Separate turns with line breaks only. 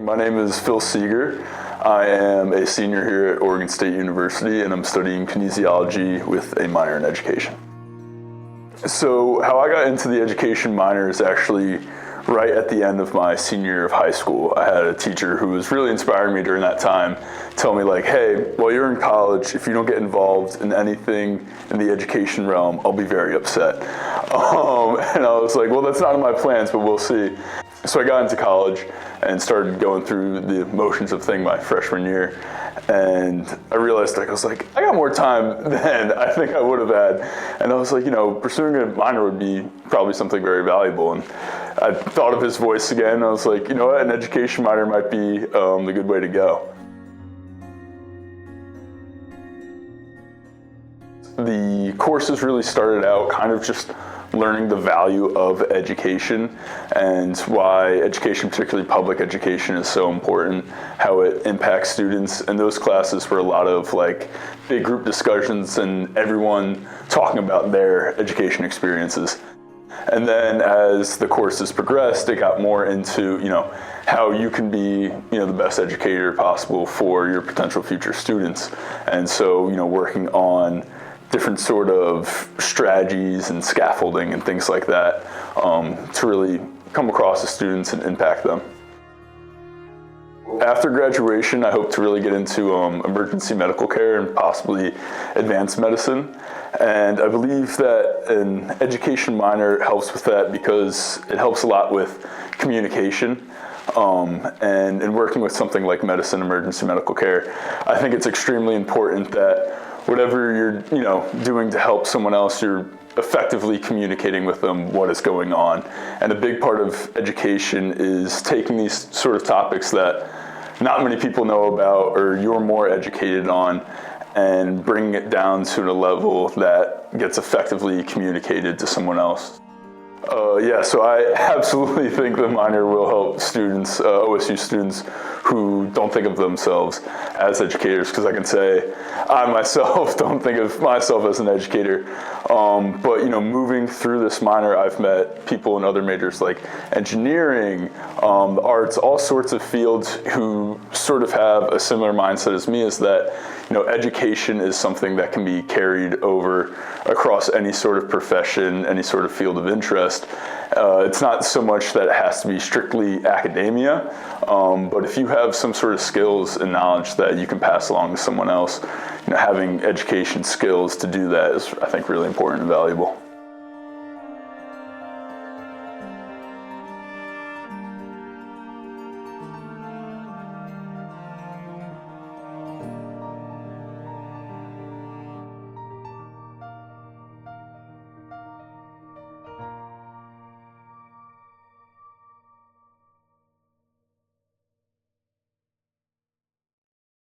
My name is Phil Seeger. I am a senior here at Oregon State University, and I'm studying kinesiology with a minor in education. So how I got into the education minor is actually right at the end of my senior year of high school. I had a teacher who was really inspiring me during that time, tell me like, hey, while you're in college, if you don't get involved in anything in the education realm, I'll be very upset. And I was like, well, that's not in my plans, but we'll see. So I got into college and started going through the motions of thing my freshman year. And I realized, I got more time than I think I would have had. And I was like, pursuing a minor would be probably something very valuable. And I thought of his voice again. And I was like, an education minor might be the good way to go. The courses really started out kind of just learning the value of education and why education, particularly public education, is so important, how it impacts students. And those classes were a lot of big group discussions and everyone talking about their education experiences. And then as the courses progressed, it got more into, how you can be, the best educator possible for your potential future students. And so, working on different sort of strategies and scaffolding and things like that to really come across the students and impact them. After graduation, I hope to really get into emergency medical care and possibly advanced medicine. And I believe that an education minor helps with that because it helps a lot with communication. And in working with something like medicine, emergency medical care, I think it's extremely important that whatever you're doing to help someone else, you're effectively communicating with them what is going on. And a big part of education is taking these sort of topics that not many people know about or you're more educated on and bringing it down to a level that gets effectively communicated to someone else. So I absolutely think the minor will help students, OSU students, who don't think of themselves as educators, because I can say I myself don't think of myself as an educator. But moving through this minor, I've met people in other majors like engineering, the arts, all sorts of fields who sort of have a similar mindset as me, is that education is something that can be carried over across any sort of profession, any sort of field of interest. It's not so much that it has to be strictly academia, but if you have some sort of skills and knowledge that you can pass along to someone else, having education skills to do that is, I think, really important and valuable.